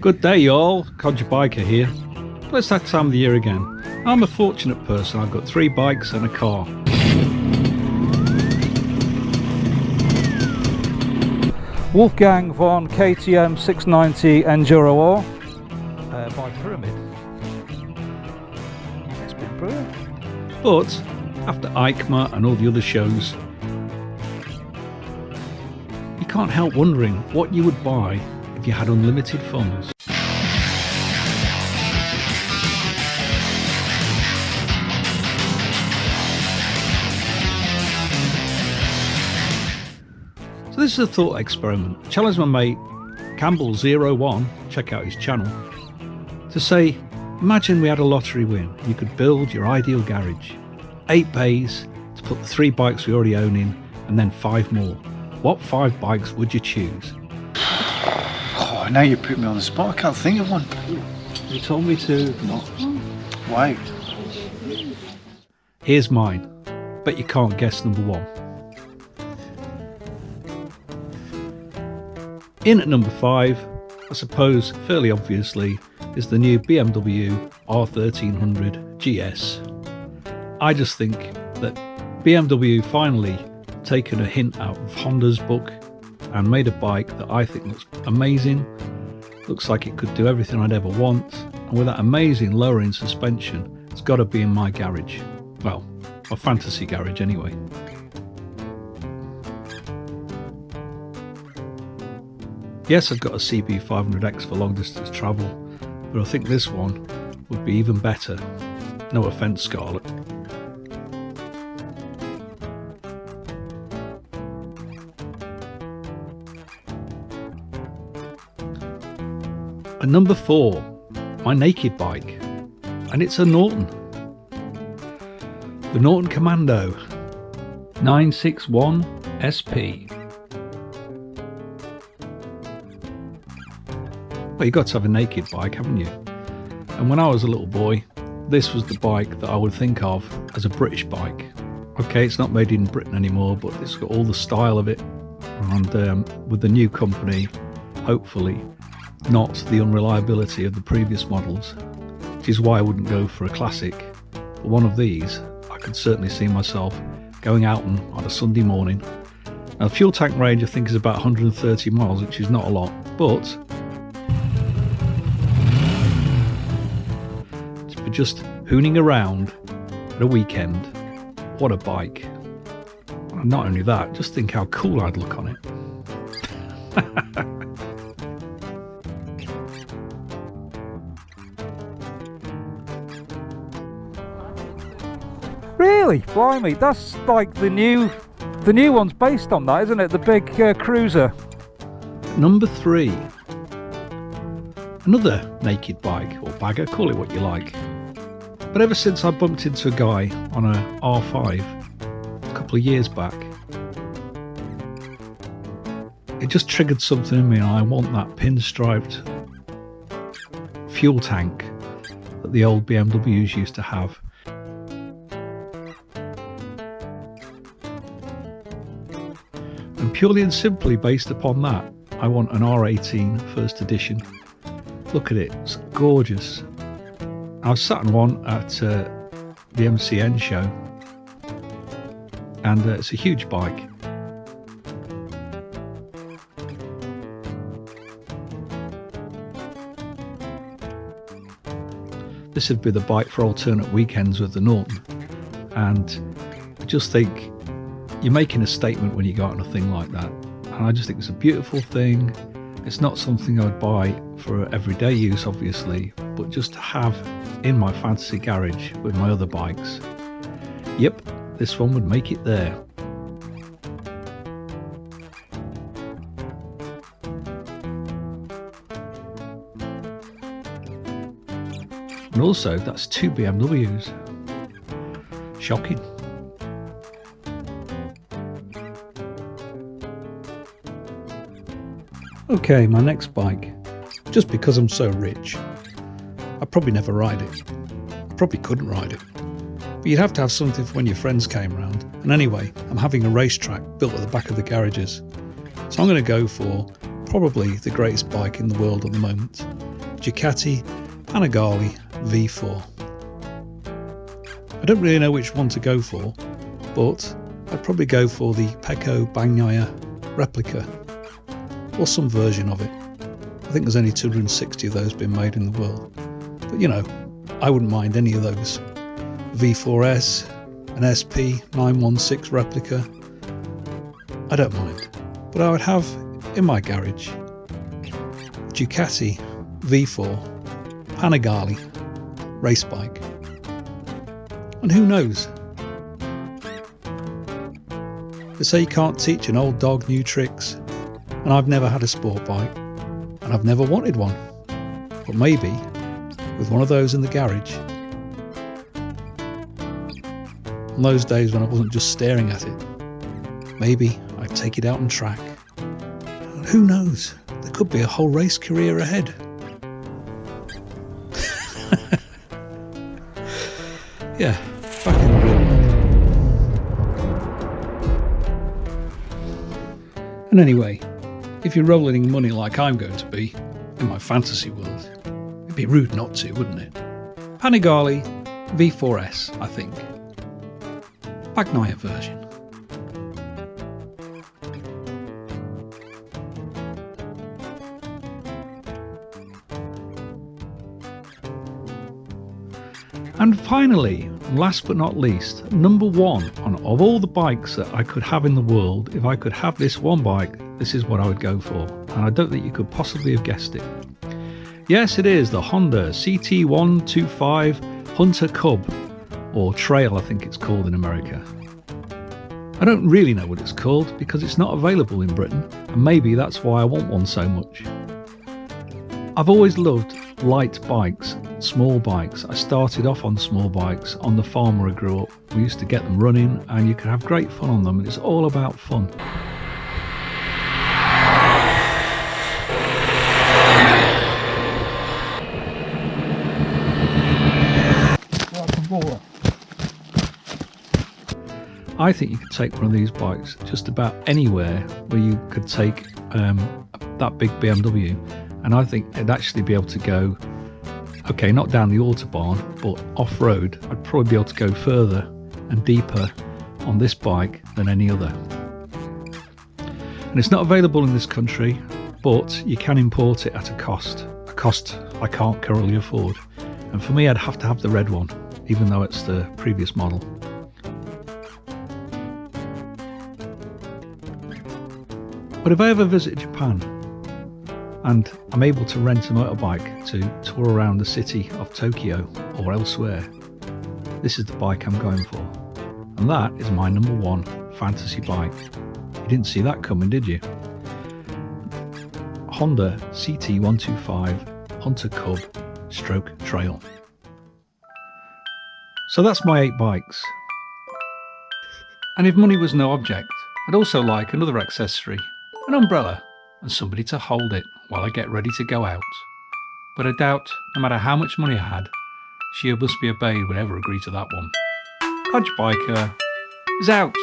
Good day, y'all. Codger Biker here. Well, it's that time of the year again. I'm a fortunate person. I've got 3 bikes and a car. Wolfgang von KTM 690 Enduro R by Pyramid. It's been brilliant. But after EICMA and all the other shows, you can't help wondering what you would buy if you had unlimited funds. So this is a thought experiment. I challenged my mate Campbell01, check out his channel, to say, imagine we had a lottery win. You could build your ideal garage. 8 bays to put the 3 bikes we already own in, and then 5 more. What 5 bikes would you choose? Oh, now you put me on the spot. I can't think of one. You told me to not. Why? Here's mine. Bet you can't guess number 1. In at number 5, I suppose fairly obviously, is the new BMW R1300 GS. I just think that BMW finally taken a hint out of Honda's book and made a bike that I think looks amazing, looks like it could do everything I'd ever want, and with that amazing lowering suspension, it's got to be in my garage. Well, my fantasy garage anyway. Yes, I've got a CB500X for long distance travel, but I think this one would be even better. No offence, Scarlett. And number 4, my naked bike, and it's a Norton. The Norton Commando 961 SP. Well, you've got to have a naked bike, haven't you? And when I was a little boy, this was the bike that I would think of as a British bike. Okay, it's not made in Britain anymore, but it's got all the style of it. And with the new company, hopefully, not the unreliability of the previous models, which is why I wouldn't go for a classic. But one of these, I could certainly see myself going out on a Sunday morning. Now, the fuel tank range I think is about 130 miles, which is not a lot, but for just hooning around at a weekend, what a bike. And not only that, just think how cool I'd look on it. Really? Blimey, that's like the new one's based on that, isn't it? The big cruiser. Number 3. Another naked bike, or bagger, call it what you like. But ever since I bumped into a guy on a R5 a couple of years back, it just triggered something in me, and I want that pinstriped fuel tank that the old BMWs used to have. And purely and simply based upon that, I want an R18 first edition. Look at it, it's gorgeous. I was sat in one at the MCN show, and it's a huge bike. This would be the bike for alternate weekends with the Norton, and I just think you're making a statement when you go out on a thing like that, and I just think it's a beautiful thing. It's not something I'd buy for everyday use, obviously, but just to have in my fantasy garage with my other bikes. Yep, this one would make it there. And also, that's 2 BMWs. Shocking. Okay, my next bike. Just because I'm so rich, I'd probably never ride it. I probably couldn't ride it. But you'd have to have something for when your friends came round. And anyway, I'm having a racetrack built at the back of the garages. So I'm going to go for probably the greatest bike in the world at the moment. Ducati Panari V4. I don't really know which one to go for, but I'd probably go for the Pecco Bagnaia replica, or some version of it. I think there's only 260 of those being made in the world. But you know, I wouldn't mind any of those. V4S, an SP 916 replica, I don't mind. But I would have in my garage Ducati V4 Panari race bike. And who knows? They say you can't teach an old dog new tricks, and I've never had a sport bike, and I've never wanted one. But maybe, with one of those in the garage, on those days when I wasn't just staring at it, maybe I'd take it out on track. And who knows? There could be a whole race career ahead. Yeah, back in the real world. And anyway, if you're rolling in money like I'm going to be, in my fantasy world, it'd be rude not to, wouldn't it? Panari V4S, I think. Bagnaia version. And finally, last but not least, number one of all the bikes that I could have in the world, if I could have this one bike, this is what I would go for. And I don't think you could possibly have guessed it. Yes, it is the Honda CT125 Hunter Cub, or Trail I think it's called in America. I don't really know what it's called because it's not available in Britain, and maybe that's why I want one so much. I've always loved light bikes, small bikes. I started off on small bikes on the farm where I grew up. We used to get them running and you could have great fun on them, and it's all about fun. I think you could take one of these bikes just about anywhere where you could take that big BMW, and I think it'd actually be able to go, okay, not down the Autobahn, but off-road. I'd probably be able to go further and deeper on this bike than any other. And it's not available in this country, but you can import it at a cost I can't currently afford. And for me, I'd have to have the red one, even though it's the previous model. But if I ever visit Japan and I'm able to rent a motorbike to tour around the city of Tokyo or elsewhere, this is the bike I'm going for. And that is my number one fantasy bike. You didn't see that coming, did you? Honda CT125 Hunter Cub stroke Trail. So that's my 8 bikes. And if money was no object, I'd also like another accessory, an umbrella, and somebody to hold it while I get ready to go out. But I doubt, no matter how much money I had, she must be obeyed would ever agree to that one. Codger Biker is out.